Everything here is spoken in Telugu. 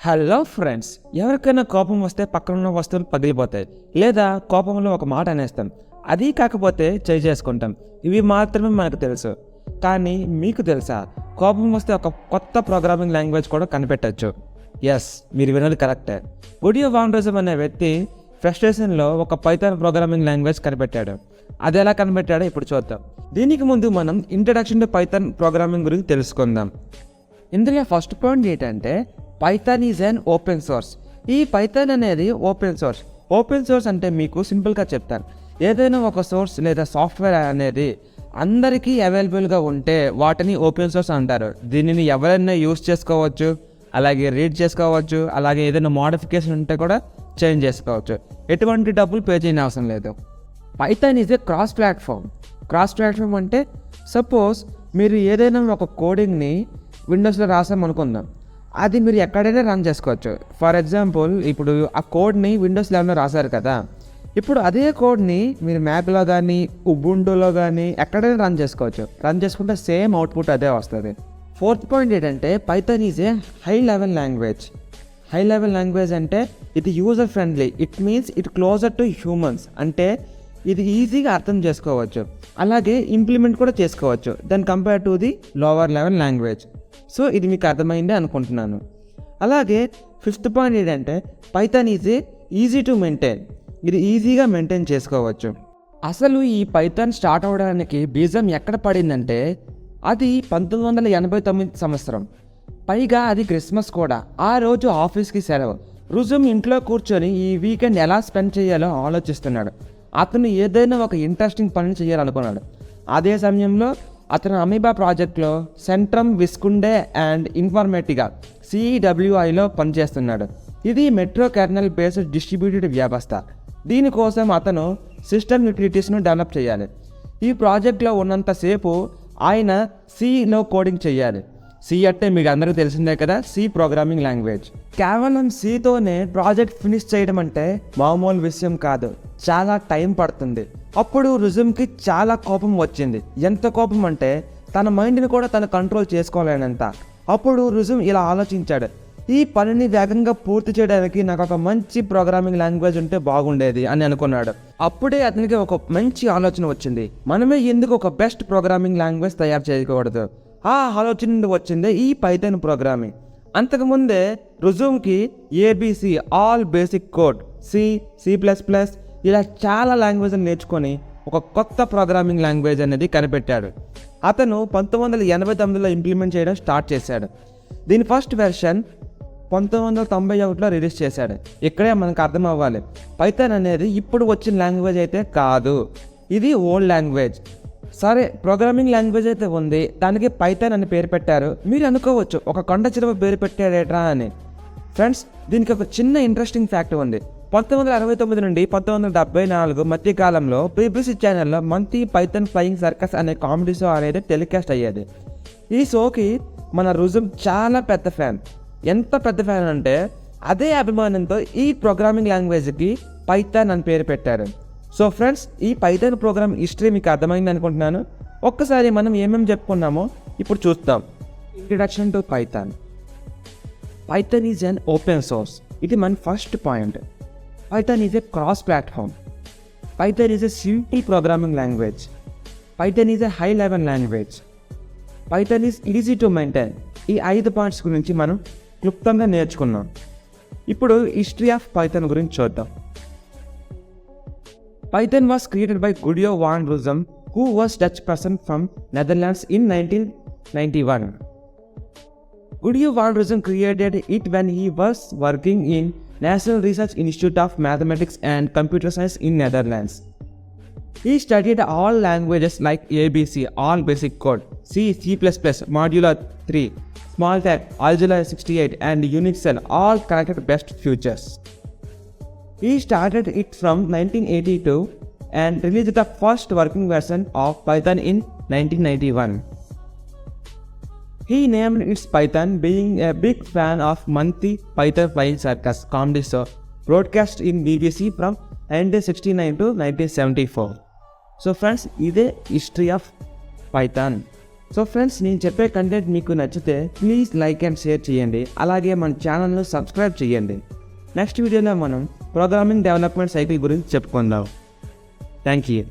హలో ఫ్రెండ్స్, ఎవరికైనా కోపం వస్తే పక్కనున్న వస్తువులు పగిలిపోతాయి, లేదా కోపంలో ఒక మాట అనేస్తాం. అది కాకపోతే చేసుకుంటాం. ఇవి మాత్రమే మనకు తెలుసు. కానీ మీకు తెలుసా, కోపం వస్తే ఒక కొత్త ప్రోగ్రామింగ్ లాంగ్వేజ్ కూడా కనిపెట్టచ్చు. ఎస్, మీరు విన్నది కరెక్టే. గుడియో వాండ్రోజం అనే వ్యక్తి ఫ్రస్ట్రేషన్లో ఒక పైథాన్ ప్రోగ్రామింగ్ లాంగ్వేజ్ కనిపెట్టాడు. అది ఎలా కనిపెట్టాడో ఇప్పుడు చూద్దాం. దీనికి ముందు మనం ఇంట్రడక్షన్ టు పైథాన్ ప్రోగ్రామింగ్ గురించి తెలుసుకుందాం. ఇందులో ఫస్ట్ పాయింట్ ఏంటంటే, Python is an open source. ఈ పైథాన్ అనేది ఓపెన్ సోర్స్. ఓపెన్ సోర్స్ అంటే మీకు సింపుల్గా చెప్తాను, ఏదైనా ఒక సోర్స్ లేదా సాఫ్ట్వేర్ అనేది అందరికీ అవైలబుల్గా ఉంటే వాటిని ఓపెన్ సోర్స్ అంటారు. దీనిని ఎవరైనా యూజ్ చేసుకోవచ్చు, అలాగే రీడ్ చేసుకోవచ్చు, అలాగే ఏదైనా మోడిఫికేషన్ ఉంటే కూడా చేంజ్ చేసుకోవచ్చు. ఎటువంటి డబ్బులు పే చేయని అవసరం లేదు. Python is A cross platform. Cross platform అంటే, సపోజ్ మీరు ఏదైనా ఒక కోడింగ్ని విండోస్లో రాసామనుకుందాం, అది మీరు ఎక్కడైనా రన్ చేసుకోవచ్చు. ఫర్ ఎగ్జాంపుల్, ఇప్పుడు ఆ కోడ్ని విండోస్ 11లో రాశారు కదా, ఇప్పుడు అదే కోడ్ని మీరు మ్యాక్లో కానీ ఉబుంటులో కానీ ఎక్కడైనా రన్ చేసుకోవచ్చు. రన్ చేసుకుంటే సేమ్ అవుట్పుట్ అదే వస్తుంది. ఫోర్త్ పాయింట్ ఏంటంటే, Python is a high level language. High level language అంటే ఇది user friendly. It means it closer to humans. అంటే ఇది ఈజీగా అర్థం చేసుకోవచ్చు, అలాగే ఇంప్లిమెంట్ కూడా చేసుకోవచ్చు then compare to the lower level language. So ఇది మీకు అర్థమైంది అనుకుంటున్నాను. అలాగే ఫిఫ్త్ పాయింట్ ఏంటంటే, Python is easy to maintain. ఇది ఈజీగా మెయింటైన్ చేసుకోవచ్చు. అసలు ఈ పైథాన్ స్టార్ట్ అవ్వడానికి బీజం ఎక్కడ పడిందంటే, అది 1989 సంవత్సరం. పైగా అది క్రిస్మస్ కూడా. ఆ రోజు ఆఫీస్కి సెలవు. రుజుమ్ ఇంట్లో కూర్చొని ఈ వీకెండ్ ఎలా స్పెండ్ చేయాలో ఆలోచిస్తున్నాడు. అతను ఏదైనా ఒక ఇంట్రెస్టింగ్ పని చేయాలనుకున్నాడు. అదే సమయంలో అతను అమీబా ప్రాజెక్ట్లో సెంట్రమ్ విస్కుండే అండ్ ఇన్ఫర్మేటిగా CWIలో పనిచేస్తున్నాడు. ఇది మెట్రో కెర్నల్ బేస్డ్ డిస్ట్రిబ్యూటెడ్ వ్యవస్థ. దీనికోసం అతను సిస్టమ్ యూటిలిటీస్ను డెవలప్ చేయాలి. ఈ ప్రాజెక్ట్లో ఉన్నంతసేపు ఆయన Cలో కోడింగ్ చేయాలి. C అంటే మీకు అందరికీ తెలిసిందే కదా, C ప్రోగ్రామింగ్ లాంగ్వేజ్. కేవలం Cతోనే ప్రాజెక్ట్ ఫినిష్ చేయడం అంటే మామూలు విషయం కాదు, చాలా టైం పడుతుంది. అప్పుడు రుజుమ్కి చాలా కోపం వచ్చింది. ఎంత కోపం అంటే తన మైండ్ని కూడా తను కంట్రోల్ చేసుకోలేనంత. అప్పుడు రుజుమ్ ఇలా ఆలోచించాడు, ఈ పనిని వేగంగా పూర్తి చేయడానికి నాకు ఒక మంచి ప్రోగ్రామింగ్ లాంగ్వేజ్ ఉంటే బాగుండేది అని అనుకున్నాడు. అప్పుడే అతనికి ఒక మంచి ఆలోచన వచ్చింది, మనమే ఎందుకు ఒక బెస్ట్ ప్రోగ్రామింగ్ లాంగ్వేజ్ తయారు చేయకూడదు. ఆ ఆలోచన నుండి వచ్చిందే ఈ పైథాన్ ప్రోగ్రామింగ్. అంతకుముందే రుజుమ్కి ABC all basic code, C++ ఇలా చాలా లాంగ్వేజ్లు నేర్చుకొని ఒక కొత్త ప్రోగ్రామింగ్ లాంగ్వేజ్ అనేది కనిపెట్టాడు. అతను 1989లో ఇంప్లిమెంట్ చేయడం స్టార్ట్ చేశాడు. దీని ఫస్ట్ వెర్షన్ 1991లో రిలీజ్ చేశాడు. ఇక్కడే మనకు అర్థం అవ్వాలి, పైథాన్ అనేది ఇప్పుడు వచ్చిన లాంగ్వేజ్ అయితే కాదు, ఇది ఓల్డ్ లాంగ్వేజ్. సరే, ప్రోగ్రామింగ్ లాంగ్వేజ్ అయితే ఉంది, దానికి పైథాన్ అని పేరు పెట్టారు. మీరు అనుకోవచ్చు, ఒక కొండ చిలువ పేరు పెట్టాడేట్రా అని. ఫ్రెండ్స్, దీనికి ఒక చిన్న ఇంట్రెస్టింగ్ ఫ్యాక్ట్ ఉంది. 1969 నుండి 1974 మధ్య కాలంలో BBC ఛానల్లో మంత్లీ పైథాన్ ఫ్లయింగ్ సర్కస్ అనే కామెడీ షో అనేది టెలికాస్ట్ అయ్యేది. ఈ షోకి మన రుజుమ్ చాలా పెద్ద ఫ్యాన్. ఎంత పెద్ద ఫ్యాన్ అంటే అదే అభిమానంతో ఈ ప్రోగ్రామింగ్ లాంగ్వేజ్కి పైథాన్ అని పేరు పెట్టారు. సో ఫ్రెండ్స్, ఈ పైథాన్ ప్రోగ్రామ్ హిస్టరీ మీకు అర్థమైంది అనుకుంటున్నాను. ఒక్కసారి మనం ఏమేమి చెప్పుకున్నామో ఇప్పుడు చూస్తాం. Introduction to Python. Python is an open source. ఇది మన first point. Python is A cross platform. Python is A simple programming language. Python is a high level language. Python is easy to maintain. ఈ 5 పాయింట్స్ గురించి మనం క్లుప్తంగా నేర్చుకున్నాం. ఇప్పుడు హిస్టరీ ఆఫ్ పైథాన్ గురించి చూద్దాం. Python was created by Guido van Rossum, who was Dutch person from Netherlands in 1991. Guido van Rossum created it when he was working in National Research Institute of Mathematics and Computer Science in Netherlands. He studied all languages like ABC, all basic code, C++, Modular 3, Smalltalk, Algebra 68 and Unix Cell, all connected best features. He started it from 1982 and released the first working version of Python in 1991. He named it Python, being a big fan of monthly Python Flying Circus comedy show broadcast in BBC from 1969 to 1974. So friends, this is the history of Python. So friends, నేను చెప్పే కంటెంట్ మీకు నచ్చితే ప్లీజ్ లైక్ అండ్ షేర్ చేయండి. అలాగే మన ఛానల్ను సబ్స్క్రైబ్ చేయండి. నెక్స్ట్ వీడియోలో మనం ప్రోగ్రామింగ్ డెవలప్మెంట్ సైకిల్ గురించి చెప్పుకుందాం. Thank you.